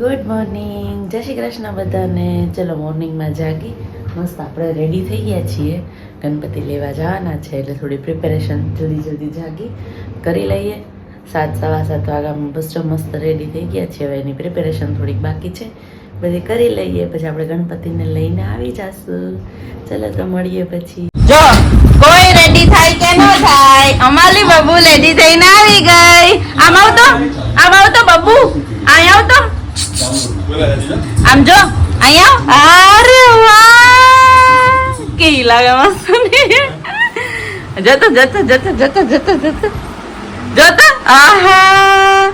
Good morning, જય શ્રી કૃષ્ણ બધાને. ચલો મોર્નિંગમાં જાગી મસ્ત આપણે રેડી થઈ ગયા છીએ, ગણપતિ લેવા જવાના છે એટલે થોડી પ્રિપેરેશન જલ્દી જાગી કરી લઈએ. 7:15 વાગ્યામાં બસ મસ્ત રેડી થઈ ગયા છીએ. હવે એની પ્રિપેરેશન થોડીક બાકી છે, બધી કરી લઈએ પછી આપણે ગણપતિને લઈને આવી જશું. ચલો તો મળીએ પછી. જો કોઈ રેડી થાય કે ન થાય, અમારી બબુ રેડી થઈને આવી ગઈ. આમ આવતો બબુ, અહીં આવતો, આમ જો અહીંયા. અરે વાહ, કેવી લાગે મસ્ત જતો આહા.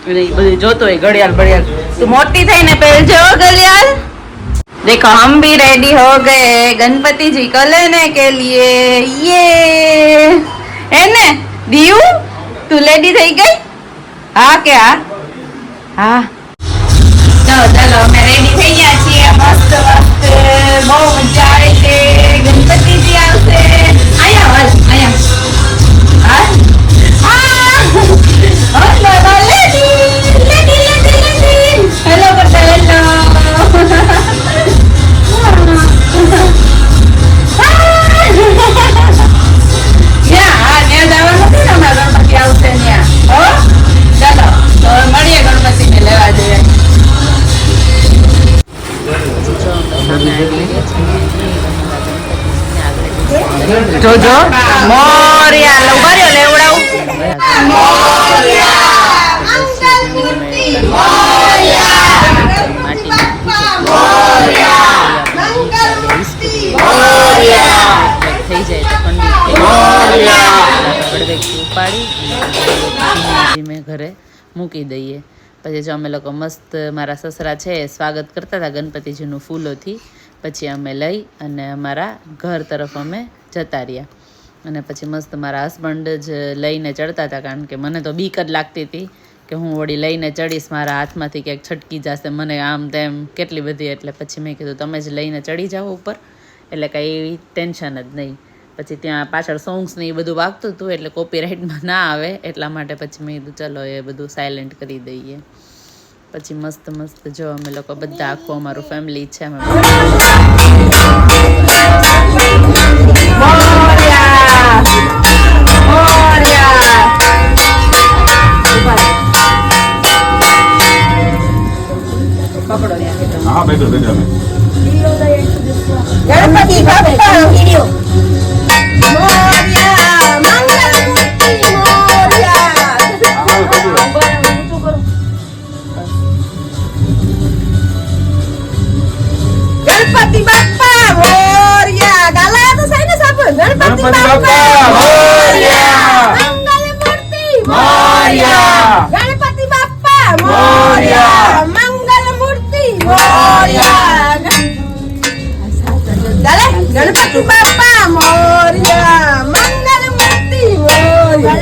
બધું જોતો હોય घड़ियाल. તું મોટી થઈને પહેરજો घड़ियाल. देखो हम भी रेडी हो गए गणपति जी को लेने के लिए. ये है ने दीयू, तू रेडी થઈ ગઈ? હા કે હા. चलो અમે રેડી થઈ ગયા છીએ મસ્ત. બહુ મજા આવે છે. ગણપતિજી આવશે. અહીંયા હેલો કરતા હેલો. જોજો મોરિયા ઉભા રહ્યો થઈ જાય તો ઉપાડી ધીમે ઘરે મૂકી દઈએ. પછી જો અમે લોકો મસ્ત મારા સસરા છે સ્વાગત કરતા હતા ગણપતિજીનું ફૂલોથી. પછી અમે લઈ અને અમારા ઘર તરફ અમે જતા રહ્યા. અને પછી મસ્ત મારા હસબન્ડ જ લઈને ચડતા હતા, કારણ કે મને તો બીક જ લાગતી હતી કે હું વળી લઈને ચડીશ, મારા હાથમાંથી ક્યાંક છટકી જશે મને આમ તેમ કેટલી બધી. એટલે પછી મેં કીધું તમે જ લઈને ચડી જાઓ ઉપર, એટલે કાંઈ ટેન્શન જ નહીં. પછી ત્યાં પાછળ સોંગ્સ ને એ બધું વાગતું હતું એટલે કોપીરાઇટમાં ના આવે એટલા માટે પછી મેં કીધું ચલો એ બધું સાયલેન્ટ કરી દઈએ. પછી મસ્ત જો અમે લોકો બધા આખું અમારું ફેમિલી છે. ગણપતિ બાપા વિડિયો गणपति बाप्पा मोरया. गाला तो सही ना सब. गणपति बाप्पा मोरया. मंगल मूर्ति मोरया. गणपति बाप्पा मोरया. मंगल मूर्ति मोरया. गाले गणपति बाप्पा मोरया. मंगल मूर्ति मोरया.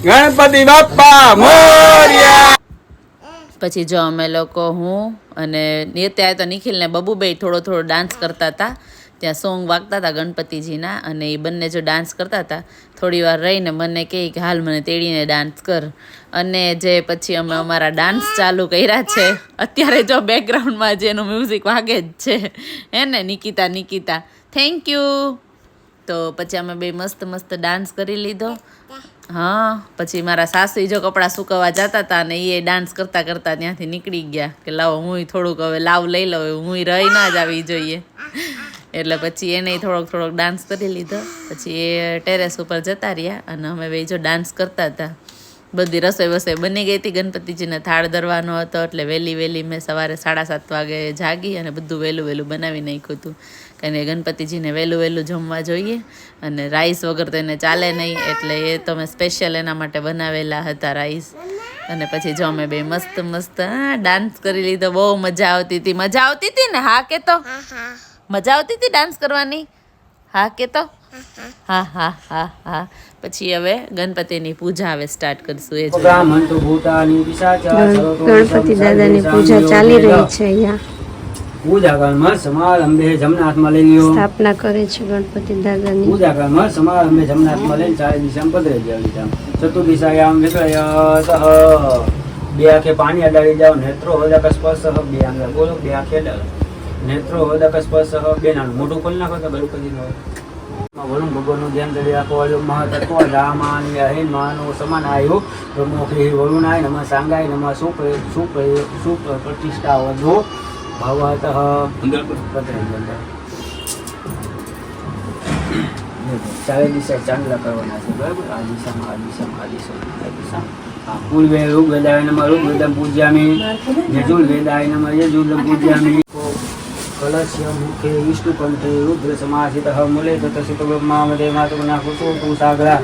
ગણપતિ બાપ્પા મોરયા. પછી જો અમે લોકો હું અને ત્યાં તો નિખિલ ને બબુભાઈ થોડો ડાન્સ કરતા હતા. ત્યાં સોંગ વાગતા હતા ગણપતિજીના, અને એ બંને જો ડાન્સ કરતા હતા. થોડી વાર રહીને મને કહે કે હાલ મને તેડીને ડાન્સ કર. અને જે પછી અમે અમારા ડાન્સ ચાલુ કર્યા છે. અત્યારે જો બેકગ્રાઉન્ડમાં જેનું મ્યુઝિક વાગે જ છે હે ને, નિકિતા થેન્ક યુ. તો પછી અમે બે મસ્ત ડાન્સ કરી લીધો. હા, પછી મારા સાસુ જો કપડાં સુકવવા જતા હતા અને એ ડાન્સ કરતા ત્યાંથી નીકળી ગયા કે લાવો હું થોડુંક હવે લઈ લઉં, હું રહી ના જ આવી જોઈએ. એટલે પછી એને થોડોક ડાન્સ કરી લીધો. પછી એ ટેરેસ ઉપર જતા રહ્યા અને અમે બે જો ડાન્સ કરતા હતા. બધી રસોઈ બની ગઈ હતી. ગણપતિજીને થાળ ધરવાનો હતો એટલે વહેલી મેં સવારે 7:30 વાગે જાગી અને બધું વહેલું બનાવી નાખ્યું હતું. કારણ કે ગણપતિજીને વહેલું જમવા જોઈએ અને રાઈસ વગર તો એને ચાલે નહીં, એટલે એ તો મેં સ્પેશિયલ એના માટે બનાવેલા હતા રાઈસ. અને પછી જો અમે બે મસ્ત ડાન્સ કરી લીધો. બહુ મજા આવતી હતી ને? હા કે તો મજા આવતી હતી ડાન્સ કરવાની? હા કે તો હા હા હા હા પછી હવે ગણપતિની પૂજા હવે સ્ટાર્ટ કરશું એ જોઈએ. બ્રાહ્મણ તો ભૂતાની પિશાચા ગણપતિ દાદાની પૂજા ચાલી રહી છે અહીંયા. પૂજા કર્મ સમારંભે જમનાથમાં લઈ લ્યો. સ્થાપના કરે છે ગણપતિ દાદાની. પૂજા કર્મ સમારંભે જમનાથમાં લઈને ચારે દિશામાં પધરે જાવ. ચતુર્દિશાયામ વિક્રયતઃ. બે આંખે પાણી અડાડી જાવ. નેત્રો હોદક સ્પર્શ. બે આંગળા બોલો. બે આંખે અડાડો. નેત્રો હોદક સ્પર્શ. બે નાનું મોઢું ખોલી નાખો તો બધું કરી દો. વરુણ ભગવાનનું ધ્યાન કરી રાખો. મહતત્વ રામાન્ય હિમાનો સમાનાયો પ્રમુખે વરુણાય નમઃ સાંગાય નમઃ સુપ્ર પ્રતિષ્ઠા વધો ભવતઃ. ચારે દિશા ચાંદલા કરવાના છે બરાબર. આ દિશામાં આ દિશામાં આ દિશામાં આ દિશામાં. પૂર્વે ઋગ્વેદાય નમઃ ઋગ્વેદમ પૂજ્યામિ. યજુર્વેદાય નમઃ યજુર્વેદમ પૂજ્યામિ. કલશ્ય મુખે વિષ્ણુ કંઠે રુદ્ર સમાસિતઃ મૂલે તતસિત બ્રહ્માવદે માતુના કુસુમ સાગરા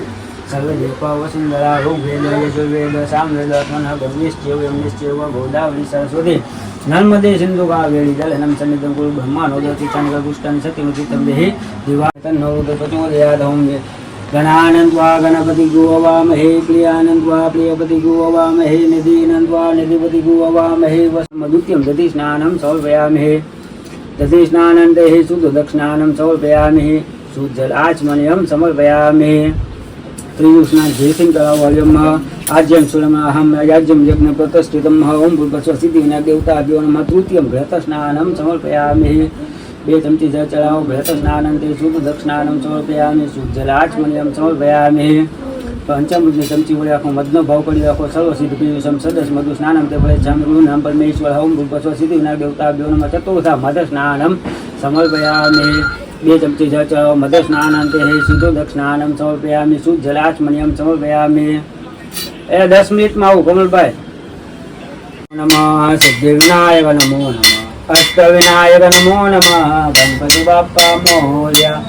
સર્વે દેવા વસુંધરા ઋગ્વેદ યજુર્વેદ સામવેદ મનઃ ગણેશ્ચૈવ યમનેશ્ચૈવ ગોદાવરી સરસ્વતી નર્મદે સિંધુ કાવેરી જલનમ સન્નિધમ ગુરુ બ્રહ્માનોદતિ ચંદ્ર પુષ્ટન સતીમતીતમ દેહી દિવાતન નવરુદ્રપચોદયાદહમ ગણાનંદ્વા ગણપતિ ગુવામહે પ્રિયાનંદ્વા પ્રિયપતિ ગુવામહે નિધિનંદ્વા નિધિપતિ ગુવામહે વસમદુત્યમ દધિ સ્નાનમ સમર્પયામહે. દધિ સ્નાનંદે શુદ્ધ દક્ષિણાનમ સમર્પયામિ. શુદ્ધ જલ આચમન્યમ સમર્પયામિ. ત્રીજું સ્નાન જયસિંહ કરાવલ્યમ આજ્યમ સુરમ અહમ યાજ્યમ યજ્ઞ પ્રતિષ્ઠિતમ ઓમ ભૂર્ભસ્વ સિદ્ધિ વિનાયક દેવતાભ્યો નમઃ. તૃતીયમ ઘૃત સ્નાનમ સમર્પયામિ. 2 ચમચી જળ ચડાવો. ઘૃત સ્નાનંતે શુદ્ધ દક્ષિણાનમ સમર્પયામિ. શુદ્ધ જલ આચમન્યમ સમર્પયામિ. પંચામૃતની ચમચી વડે આખો મધનો ભાવ કરી રાખો. સર્વ સિદ્ધ પીયુષમ સદસ મધુ સ્નાનમ તે પડે જમ પરમેશ્વર ઓમ ભૂર્ભસ્વ સિદ્ધિ વિનાયક દેવતાભ્યો નમઃ. ચતુર્થા મધ સ્નાનમ સમર્પયામિ. 2 ચમચી જળ ચડાવો. મધ સ્નાનંતે શુદ્ધ દક્ષિણાનમ સમર્પયામિ. શુદ્ધ જલાચમન્યમ સમર્પયામિ. 10 મિનિટમાં આવું કમલભાઈ. નમઃ સિદ્ધિ વિનાયક નમો નમઃ. અષ્ટ વિનાયક નમો નમઃ. ગણપતિ બાપ્પા મોર્યા.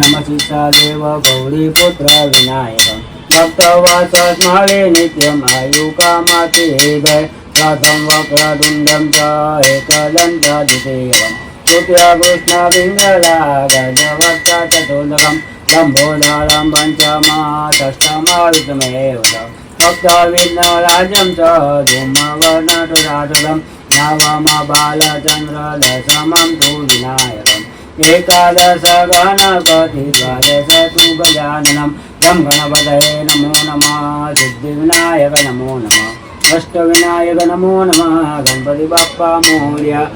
નમઃ સીતા દેવ ગૌરી પુત્ર વિનાયક. ભક્તવાસ સ્મરે નિત્યમ આયુ કામાતિ હૃદય. પ્રથમ વક્રતુંડમ ચ એકદંત દ્વિતીયમ. તૃતીય કૃષ્ણ પિંગલા ગજવક્ર ચતુર્દકમ. લંબોદરમ પંચમા ષષ્ઠમારુતમેવ. ભક્ત વિઘ્નરાજમ ચ ધૂમવર્ણરાજદમ. નવમ બાલચંદ્ર દશમમ તુ વિનાયકમ. એકાદશ ગણપતિ દ્વાદશ તુ ગજાનનમ. ગમ ગણપતયે નમો નમઃ. સિદ્ધિ વિનાયક નમો નમઃ. અષ્ટ વિનાયક નમો નમઃ. ગણપતિ બાપ્પા મોર્યા.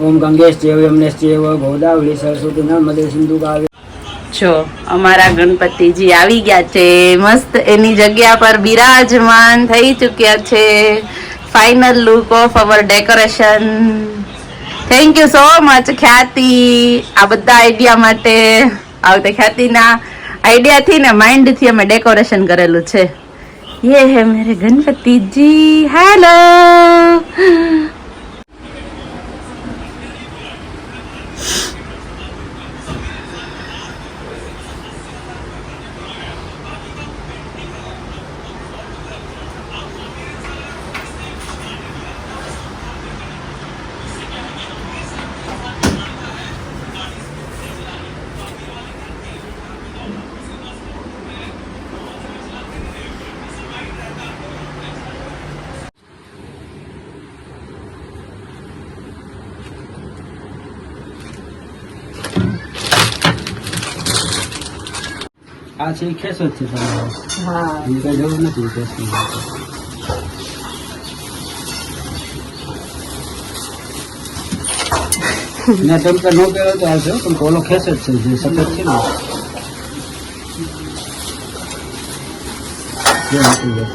ઓમ ગંગેશ્ચૈવ યમનેશ્ચૈવ ગોદાવરી સરસ્વતી નર્મદે સિંધુ કાવેરી. જો અમારા ગણપતિજી આવી ગયા છે. મસ્ત એની જગ્યા પર બિરાજમાન થઈ ચૂક્યા છે. Final look of our decoration. Thank you so much ખ્યાતિ આ બધા આઈડિયા માટે. આ વખતે ખ્યાતિના આઈડિયાથી ને માઇન્ડથી અમે ડેકોરેશન કરેલું છે. યે હે મેરે ગણપતિજી. હેલો. આ છે ખેસ જ છે તમારો. હા કઈ જરૂર નથી ખેસની. ના તમે તો નો પહેરો તો આવશે પણ ઓલો ખેસ જ છે જે સફેદ છે ને. જે નથી જાય.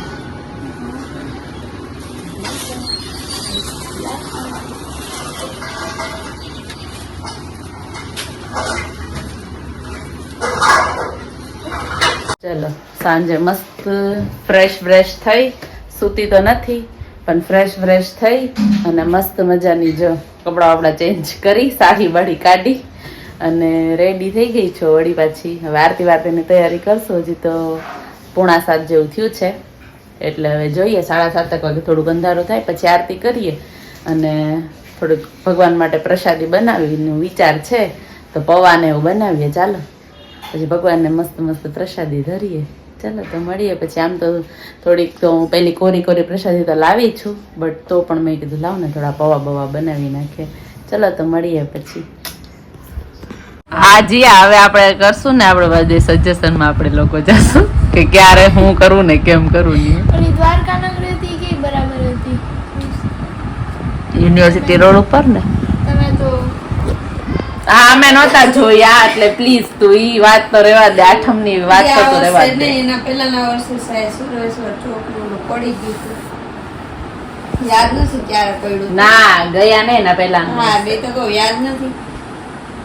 ચલો સાંજે મસ્ત ફ્રેશ થઈ. સૂતી તો નથી પણ ફ્રેશ થઈ અને મસ્ત મજાની જો કપડાં આપણા ચેન્જ કરી સાડી બાડી કાઢી અને રેડી થઈ ગઈ છો વળી પાછી. હવે આરતી વારતીની તૈયારી કરશો. હજી તો 6:45 જેવું થયું છે એટલે હવે જોઈએ 7:30 વાગે થોડુંક અંધારું થાય પછી આરતી કરીએ અને થોડુંક ભગવાન માટે પ્રસાદી બનાવીનો વિચાર છે, તો પૌવાને એવું બનાવીએ. ચાલો પછી ભગવાનને મસ્ત મસ્ત પ્રસાદી ધરીએ. ચાલો તો મળીએ પછી. આમ તો થોડીક તો હું પેલી કોરી પ્રસાદી તો લાવી છું, બટ તો પણ મેં કીધું લાવ ને થોડા પૌવા બવા બનાવી નાખીએ. ચલો તો મળીએ પછી. હાજી હવે આપણે કરશું ને, આપણે બધે સજેશનમાં આપણે લોકો જશું કે ક્યારે હું કરું ને કેમ કરું ને. દ્વારકા નગરી હતી કે બરાબર હતી? યુનિવર્સિટી રોડ ઉપર ને. તમે તો હા અમે નહોતા જોયા, એટલે પ્લીઝ તું ઈ વાત તો રહેવા દે, આઠમની વાત તો રહેવા દે. એના પહેલાના વર્ષે સાહેબ સુરેશ્વર ચોકનું પડી ગયું હતું. યાદ નથી ક્યારે પડ્યું. ના ગયા ને એના પહેલા. હા બે તો કહું યાદ નથી.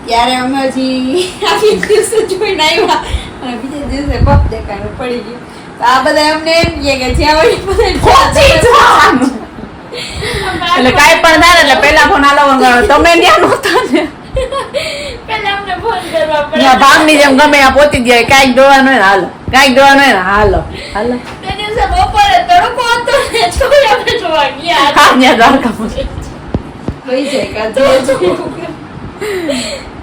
ત્યારે અમે હજી આવી દિવસે જોઈને આવ્યા અને બીજા દિવસે પપ દેખાડું પડી ગયું. તો આ બધા અમને એમ કહે કે જ્યાં વળી બધા એટલે કાંઈ પણ થાય ને એટલે પહેલા ફોન આલો તમે ત્યાં નહોતા ને. પહેલા અમને ફોન કરવા પડે. ત્યાં ભાગની જેમ ગમે ત્યાં પહોંચી ગયા, કાંઈક જોવાનું હોય ને હાલો, કાંઈક જોવાનું હોય ને હાલો હાલો. તે દિવસે બપોરે તડકો હતો ને જોયા અમે જોવા ગયા. હા ત્યાં દ્વારકા પહોંચી. થઈ જાય કાં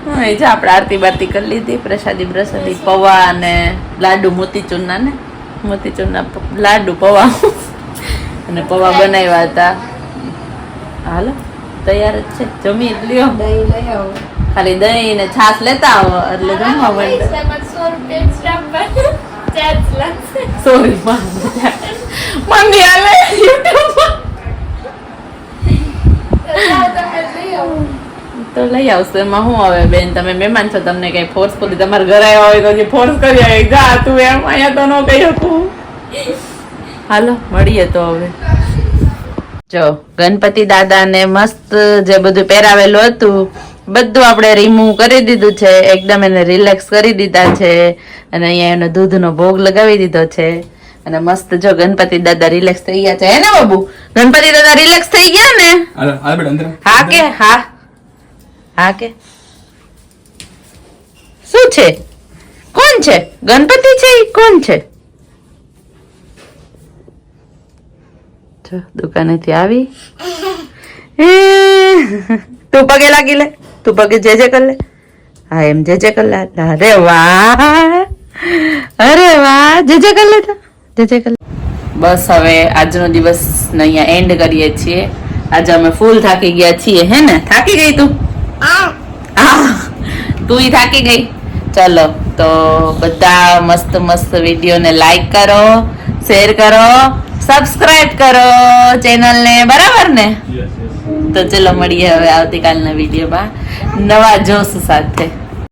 હા એ છે આપણે આરતી બારતી કરી લીધી, પ્રસાદી પૌવા અને લાડુ મોતીચૂરના ને મોતીચૂરના લાડુ પૌવા અને પૌવા બનાવ્યા હતા. હાલો તૈયાર જ છે, જમી લ્યો. દહીં લઈ આવો. ખાલી દહીં ને છાશ લેતા આવો એટલે જમવા માંડે. પૈસામાં 100 રૂપિયા એક્સ્ટ્રા ચાર્જ લાગશે. સોરી મંદી આલે યુટ્યુબ જાઓ તમે લઈ આવો. તો લઈ આવશે. એમાં શું હવે બેન, તમે મહેમાન છો, તમને કઈ ફોર્સફુલી તમારા ઘરે આવ્યા હોય તો જે ફોર્સ કરી આવે જા તું એમ અહીંયા તો ન કહી શકું. હાલો મળીએ તો હવે. જો ગણપતિ દાદાને મસ્ત જે બધું પહેરાવેલું હતું બધું આપણે રિમૂવ કરી દીધું છે, એકદમ એને રિલેક્સ કરી દીધા છે અને અહીંયા એનો દૂધનો ભોગ લગાવી દીધો છે અને મસ્ત જો ગણપતિ દાદા રિલેક્સ થઈ ગયા છે. હે ને બાબુ, ગણપતિ દાદા રિલેક્સ થઈ ગયા ને? હા કે હા હા કે શું છે? કોણ છે? ગણપતિ છે? કોણ છે? દુકાનેથી આવી તું પગે લાગી લે, તું પગે જે કર લે. હા એમ જે કર લે. અરે વાહ અરે વાહ, જે કર લે જે કર લે. બસ હવે આજનો દિવસ ને અહીંયા એન્ડ કરીએ છીએ. આજે અમે ફૂલ થાકી ગયા છીએ. હે ને? થાકી ગઈ તું? તું થાકી ગઈ? ચલો તો બધા મસ્ત મસ્ત વિડીયોને લાઈક કરો, શેર કરો, સબસ્ક્રાઇબ કરો ચેનલને, બરાબર ને? તો ચલો મળીએ હવે આવતીકાલના વિડીયોમાં નવા જોશ સાથે.